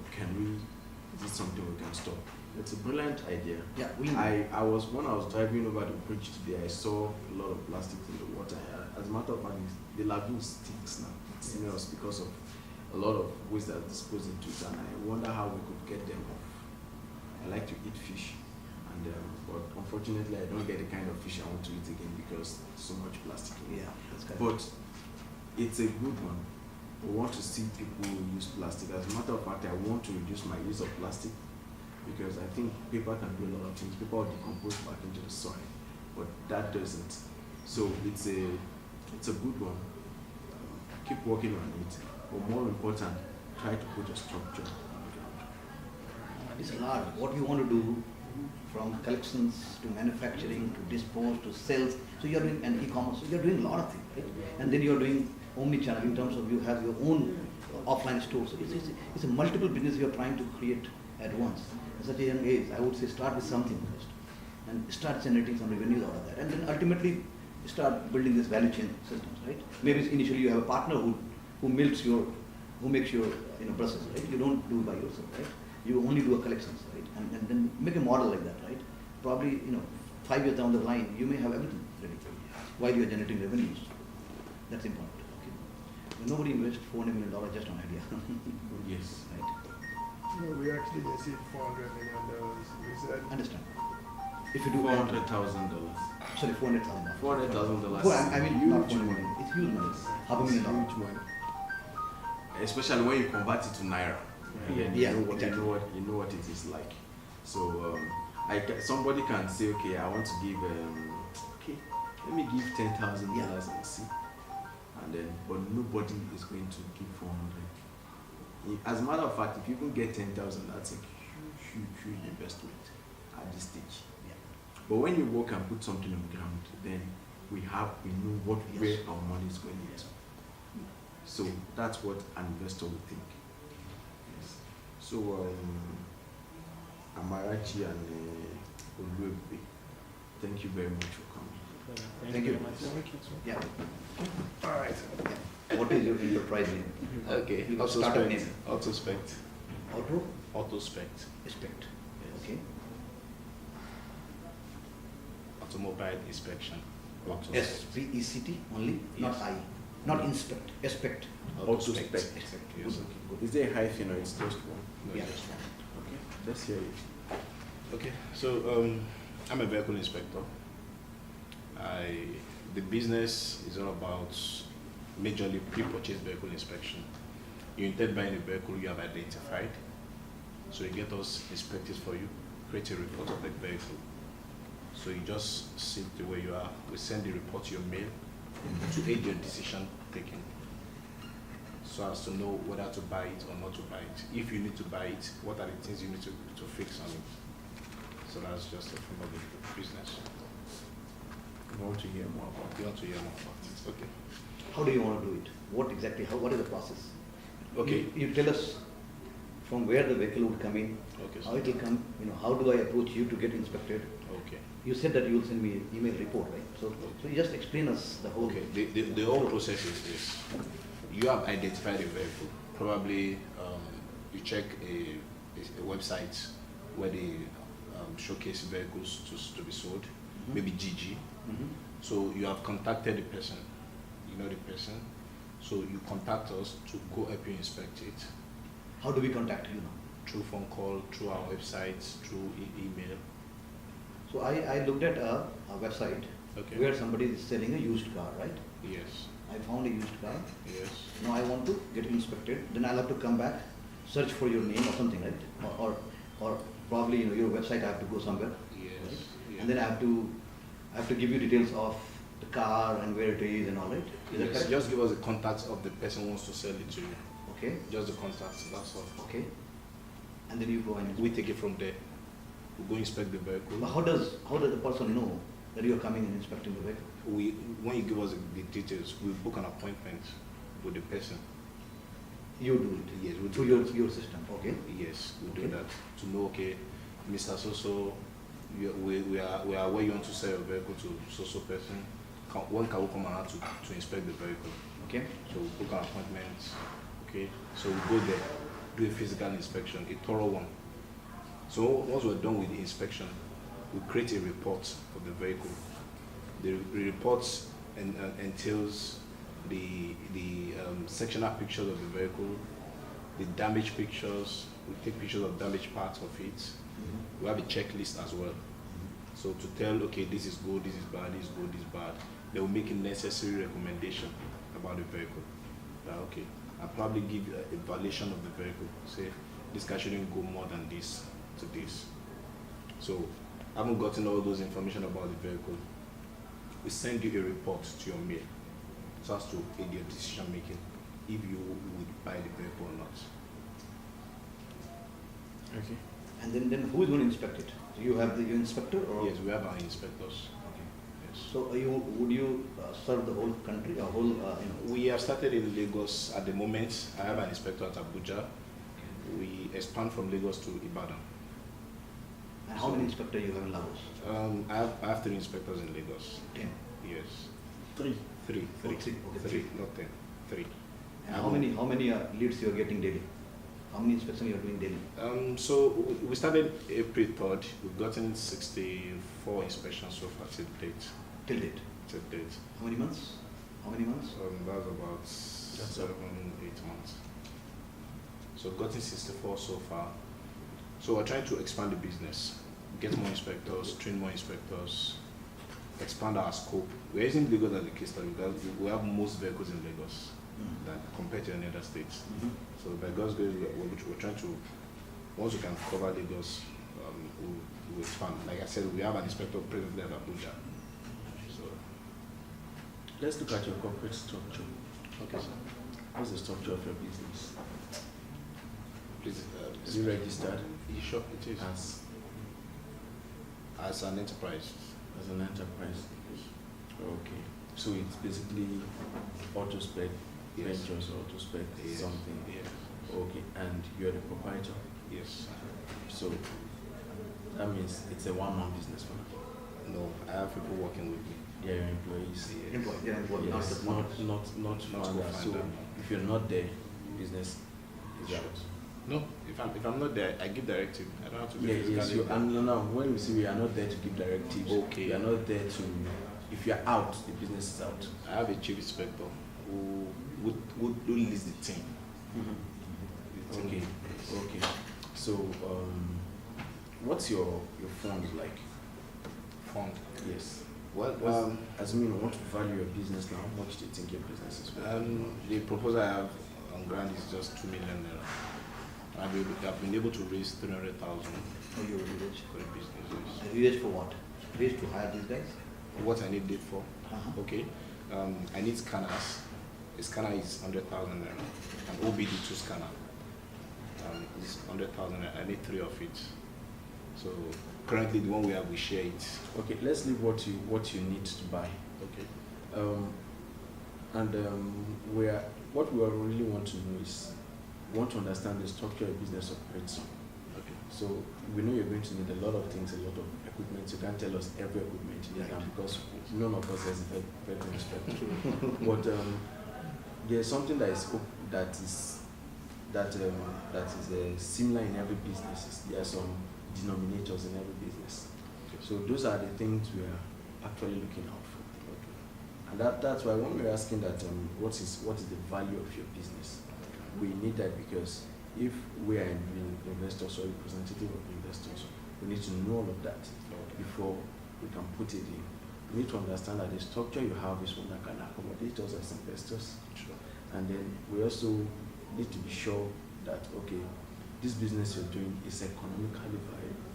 is it something we can stop? It's a brilliant idea. Yeah, when I was driving over the bridge today, I saw a lot of plastic in the water. As a matter of fact, the lagoon stinks now. It smells because of a lot of waste that's disposed into it, and I wonder how we could get them off. I like to eat fish, but unfortunately, I don't get the kind of fish I want to eat again because so much plastic in it. Yeah, that's correct. But it's a good one. I want to see people use plastic. As a matter of fact, I want to reduce my use of plastic because I think paper can do a lot of things. Paper will decompose back into the soil, but that doesn't. So it's a good one. Keep working on it, but more important, try to put a structure on the ground. It's hard. What you want to do, from collections to manufacturing to dispose to sales. So you're doing an e-commerce. So you're doing a lot of things, right? And then you're doing omni-channel in terms of you have your own offline stores. So it's a multiple business you're trying to create at once. At such a young age, I would say start with something first and start generating some revenues out of that. And then ultimately start building this value chain systems, right? Maybe initially you have a partner who makes your brushes, right? You don't do it by yourself, right? You only do a collections, right? And then make a model like that, right? Probably, 5 years down the line, you may have everything ready while you're generating revenues. That's important. Okay. Nobody invests $400 million just on idea. Yes. Right. No, we actually received $400 million. We said Understand. If you do $400,000. sorry, $400,000. $400,000. I mean, huge not $400 money. million. It's huge money. $500,000. Huge money. Especially when you convert it to naira. And Yeah, you know exactly. what it is like. So somebody can say, okay, I want to give let me give $10,000 and see. And then, but nobody is going to give 400. As a matter of fact, if you can get 10,000, that's a huge investment at this stage. Yeah. But when you work and put something on the ground, then we know where our money is going into. So that's what an investor would think. So, Amarachi and Oluebe, thank you very much for coming. Thank you. very much. Yeah. All right. What is your enterprise name? Okay, You start a name. Autospect. Auto Autospect. Respect. Yes. Okay. Automobile inspection. SPECT only, not Yes. I. Not inspect. Expect. Autospect. Expect. Yes. Good. Is there a hyphen or it's just one? No, Yeah. just one. Okay, let's hear it. Okay, so I'm a vehicle inspector. The business is all about majorly pre-purchase vehicle inspection. You intend buying a vehicle you have identified, so you get us inspect it for you, create a report of the vehicle. So you just sit the way you are. We send the report to your mail to aid your decision taking, so as to know whether to buy it or not to buy it. If you need to buy it, what are the things you need to fix on it? So that's just a form of the business. I want to hear more about You want to hear more about it? Okay. How do you want to do it? What exactly? What is the process? Okay. You tell us from where the vehicle would come in, Okay. how it will come. How do I approach you to get inspected? Okay. You said that you will send me an email report, right? So you just explain us the whole. Okay. The whole process is this: you have identified a vehicle. Probably you check a website where they showcase vehicles to be sold, Mhm. maybe GG. Mhm. So you have contacted the person. You know the person. So you contact us to go help you inspect it How do we contact you now? through phone call, through our website, through email. So I looked at a website Okay. where somebody is selling a used car, right? Yes. I found a used car. Yes. Now I want to get inspected. Then I'll have to come back, search for your name or something, right? Or probably your website. I have to go somewhere. Yes. Right? Yeah. And then I have to give you details of the car and where it is and all, right? Is that Yes. correct? Just give us the contacts of the person who wants to sell it to you. Okay. Just the contacts, that's all. Okay. And then you go and We take it from there. We go inspect the vehicle. But how does the person know that you are coming and inspecting the vehicle? When you give us the details, we book an appointment with the person. You do it. Yes, we do Through that. your system. Okay. Yes, we Okay. do that to know. Okay, Mr. So we are where you want to sell your vehicle to so person. When can we come around to inspect the vehicle? Okay. So we book an appointment. Okay, so we go there, do a physical inspection, a thorough one. So once we're done with the inspection, we create a report of the vehicle. The report entails the sectional pictures of the vehicle, the damage pictures. We take pictures of damaged parts of it. Mhm. We have a checklist as well. So to tell, okay, this is good, this is bad, this is good, this is bad. They will make a necessary recommendation about the vehicle. Okay, I'll probably give you a valuation of the vehicle. Say, this car shouldn't go more than this to this. So, I haven't gotten all those information about the vehicle. We send you a report to your mail so as to aid your decision making if you would buy the vehicle or not. Okay. And then who is going to inspect it? Do you have your inspector or? Yes, we have our inspectors. Okay. Yes. So would you serve the whole country or whole? We have started in Lagos at the moment. I have an inspector at Abuja. We expand from Lagos to Ibadan. And how many inspectors you have in Lagos? I have 3 inspectors in Lagos. 10. Yes. 3. Three. Oh, three. Okay, 3, not 10. 3. And how many leads you are getting daily? How many inspections you are doing daily? So we started April 3rd. We've gotten 64 inspections so far till date. Till date. Till date. How many months? How many months? That's about 7, 8 months. So we've gotten 64 so far. So we're trying to expand the business, get more inspectors, train more inspectors, expand our scope. We're using Lagos as a case study because we have most vehicles in Lagos than compared to any other states. Mhm. So by God's grace, we're trying to, once we can cover Lagos, we'll expand. Like I said, we have an inspector presently at Abuja. So, Let's look at your corporate structure. okay, sir. What's the structure of your business? Please, Is it registered you sure it is? as As an enterprise. an enterprise? Okay. So it's basically Autospec Yes. Ventures, Autospec Yes. something. Yes. Okay. And you're the proprietor? Yes. So that means it's a one-man business for now. No, I have people working with me. They're your employees. Yes. Yes, not founder. So co-founder. if you're not there, business is out. No, if I'm not there, I give directive. I don't have to be Yeah, yes, physically there. and now when we say we are not there to give directives, Okay. we are not there to. If you are out, the business is out. I have a chief inspector who leads the team. The team. Okay. So what's your fund like? Fund. Yes. Well, Assuming you want to value your business now, how much do you think your business is worth? the proposal I have on ground is just 2 million naira. I've been able to raise 300,000 Oh, you're rich. for the business. And you rich for what? Rich to hire these guys? What I need it for? Uh-huh. Okay. I need scanners. A scanner is 100,000 naira. An OBD2 scanner is 100,000 naira. I need 3 of it. So currently the one we have, we share it. Okay, let's leave what you need to buy. Okay. What we really want to know is, we want to understand the structure your business operates on. Okay. So we know you're going to need a lot of things, a lot of equipment. You can't tell us every equipment you need, because none of us has a very spectrum. But there's something that is similar in every business. There are some denominators in every business. Okay. So those are the things we are actually looking out for. Okay. And that's why when we're asking that what is the value of your business, we need that, because if we are investors or representative of investors, we need to know all of that before we can put it in. We need to understand that the structure you have is one that can accommodate us as investors. Sure. And then we also need to be sure that, okay, this business you're doing is economically viable.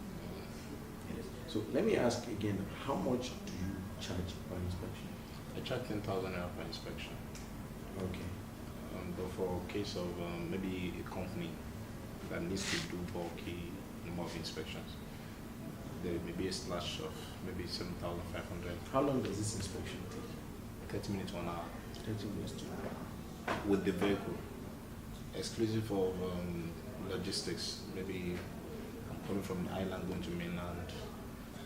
Yes. So let me ask again, how much do you charge per inspection? I charge 10,000 naira per inspection. Okay. But for a case of maybe a company that needs to do bulky number of inspections, there may be a slash of maybe 7,500. How long does this inspection take? 30 minutes, 1 hour. 30 minutes to With the vehicle, exclusive of logistics. Maybe I'm coming from the island going to mainland.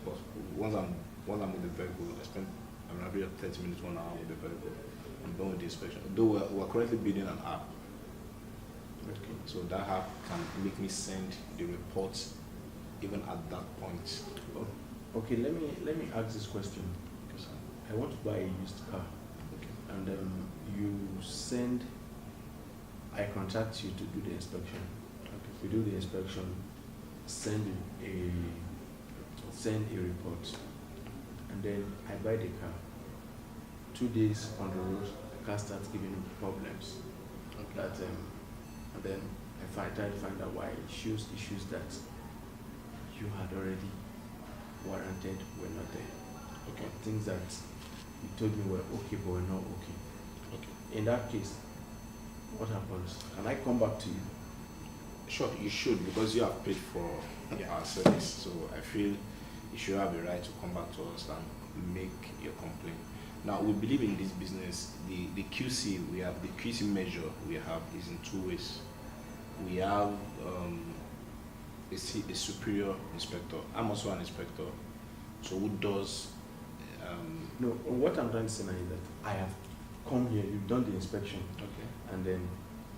But once I'm with the vehicle, I spend an average of 30 minutes, 1 hour with the vehicle. I'm done with the inspection. Though we're currently building an app. Okay. So that app can make me send the reports even at that point. Oh, okay, let me ask this question. Okay, sir. I want to buy a used car, Okay. and I contact you to do the inspection. Okay. We do the inspection, send a report, and then I buy the car. 2 days on the road, the car starts giving me problems. Okay. That and then I try to find out why issues that you had already warranted were not there. Okay. Things that you told me were okay but were not okay. Okay. In that case, what happens? Can I come back to you? Sure, you should, because you have paid for our service. So I feel you should have the right to come back to us and make your complaint. Now, we believe in this business, the QC we have, the QC measure we have is in 2 ways. We have a superior inspector. I'm also an inspector, so who does... No, what I'm trying to say now is that I have come here, you've done the inspection, Okay. and then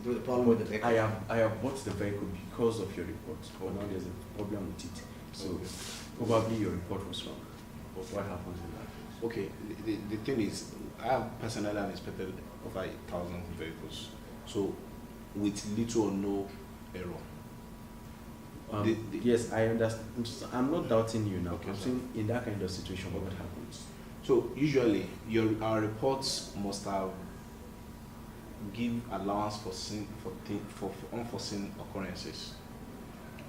There was a problem with the vehicle. I have bought the vehicle because of your report, but now there's a problem with it. So Okay. probably your report was wrong. But what happens in that? Okay, the thing is, I have personally inspected over 1,000 vehicles, so with little or no error. Yes, I understand. I'm not doubting you now. Okay, I'm sir. saying in that kind of situation, what happens? So usually, our reports must have give allowance for unforeseen occurrences.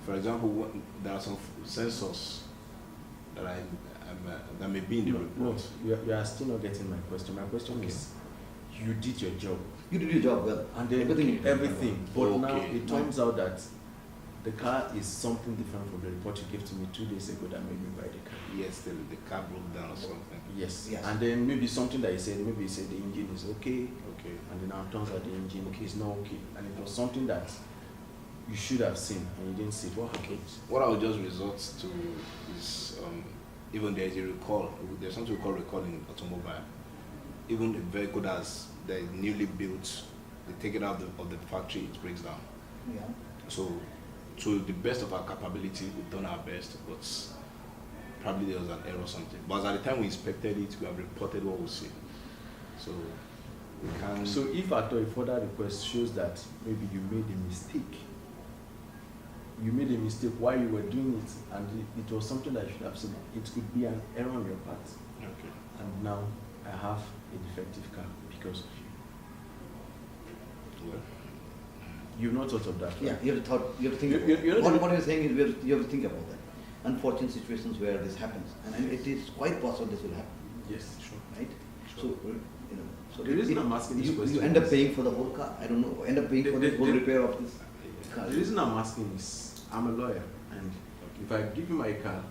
For example, there are some sensors that may be in the report. No, you are still not getting my question. My question Okay. is, you did your job, You did your job well. and then everything. But now Okay. it turns out that the car is something different from the report you gave to me 2 days ago that made me buy the car. Yes, the car broke down or something. Yes. Yes. And then maybe something that you said, maybe you said the engine is okay, Okay. and then now it turns out the engine is not okay. And it was something that you should have seen and you didn't see it? What happened? What I would just resort to is even there is a recall. There's something we call recall in automobile. Even a vehicle that is newly built, they take it out of the factory, it breaks down. Yeah. So, to the best of our capability, we've done our best, but probably there was an error or something. But at the time we inspected it, we have reported what we see. So, we can. So if at all a further request shows that maybe you made a mistake, while you were doing it, and it was something that you should have seen, it could be an error on your part. Okay. And now I have a defective car because of you. Well, You've not thought of that, right? Yeah, you have to think about you're it. not What you're saying is you have to think about that. Unfortunate situations where this happens, and it is quite possible this will happen, Yes, sure. right? Sure. So, so The reason I'm asking this question you end up is- paying for the whole car. I don't know. End up paying for the whole repair of this car. The reason I'm asking is I'm a lawyer, and if I give you my car,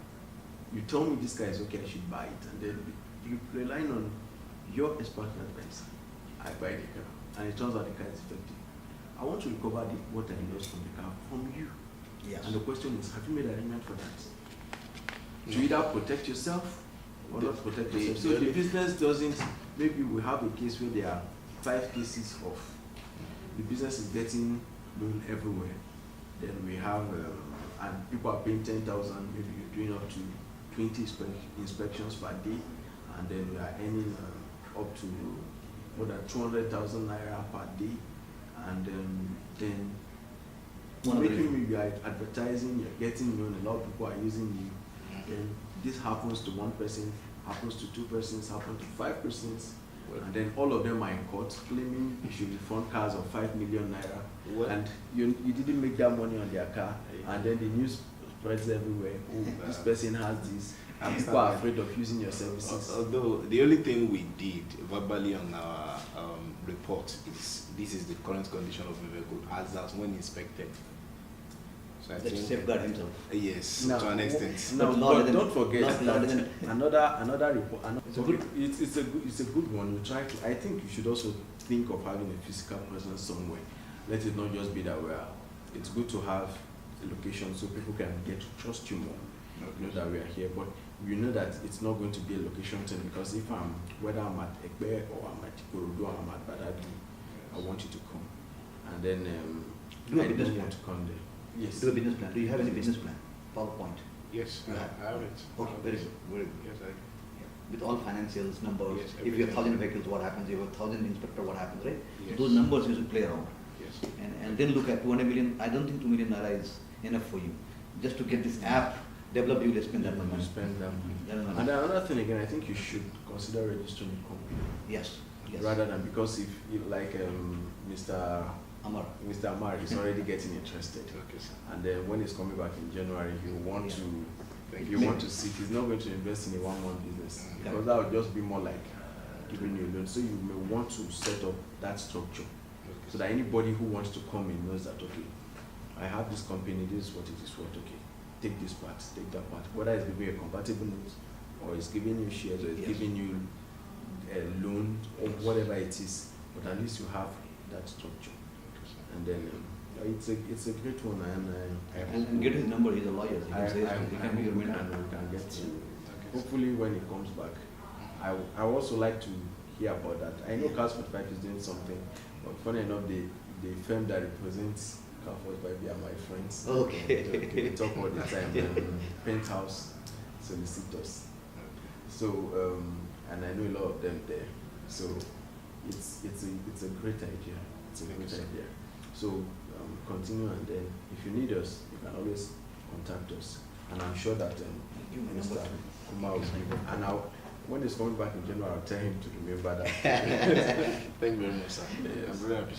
you tell me this car is okay, I should buy it, and then you relying on your expert advice. I buy the car, and it turns out the car is defective. I want to recover what I lost from the car from you. Yes. And the question is, have you made arrangement for that? To either protect yourself or not protect yourself. So the business doesn't, maybe we have a case where there are 5 cases of the business is getting loan everywhere. Then we have, and people are paying 10,000, maybe you're doing up to 20 inspections per day, and then we are earning up to more than 200,000 naira per day, and then maybe you are advertising, you're getting known, a lot of people are using you. Then this happens to 1 person, happens to 2 persons, happens to 5 persons, and then all of them are in court claiming you should refund cars of 5 million naira, and you didn't make that money on their car, and then the news spreads everywhere. Oh, this person has this, and people are afraid of using your services. Although the only thing we did verbally on our report is this is the current condition of the vehicle as when inspected. So I That think safeguard himself. yes, Now, to an extent. No, But not but in- don't forget not that in- another report. It's a good- It's a good one. We try to. I think you should also think of having a physical presence somewhere. Let it not just be that we are. It's good to have a location so people can get to trust you more. Know that we are here, but you know that it's not going to be a location thing, because if whether I'm at Ekbe or I'm at Ikorodu or I'm at Badagi, I want you to come, and then Do a I business don't plan. want to come there. Yes. Do a business plan. Do you have any business plan? PowerPoint. Yes, I have it. Okay, very good. Very good. Yes, I With all financials, numbers. Yes, If you have everything. 1,000 vehicles, what happens? If you have 1,000 inspector, what happens, right? Yes. So those numbers you should play around. yes. And then look at 200 million. I don't think 2 million naira is enough for you. Just to get this app developed, you will spend that much You money. spend that money. That is And money. then another thing again, I think you should consider registering a company Yes. Yes. rather than, because if you like Mr. Amar. Amar is already getting interested, Okay, sir. and then when he's coming back in January, he'll want Yeah. to. Thank You you. want to see, he's not going to invest in a one-month business, Mm. because that would just be more like giving you a loan. So you may want to set up that structure Okay. so that anybody who wants to come in knows that, okay, I have this company, this is what it is worth, okay, take this part, take that part. Whether it's giving you a compatible note, or it's giving you shares, or it's Yes. giving you a loan, or whatever it is, but at least you have that structure. And then it's a great one, and And get his number. He's a lawyer. He I can say hope something. He can be your we mentor. can get to. Hopefully, when he comes back, I also like to hear about that. I know Cars 45 is doing something, but funny enough, the firm that represents Cars 45 are my friends. Okay. We talk all the time. Penthouse solicitors. So and I know a lot of them there. So it's a great idea. It's a great idea. So continue, and then if you need us, you can always contact us. And I'm sure that Give my Mr. number. Kumar will be, and when he's coming back in January, I'll tell him to remember that. Thank you very much, sir. Yes. I really appreciate it.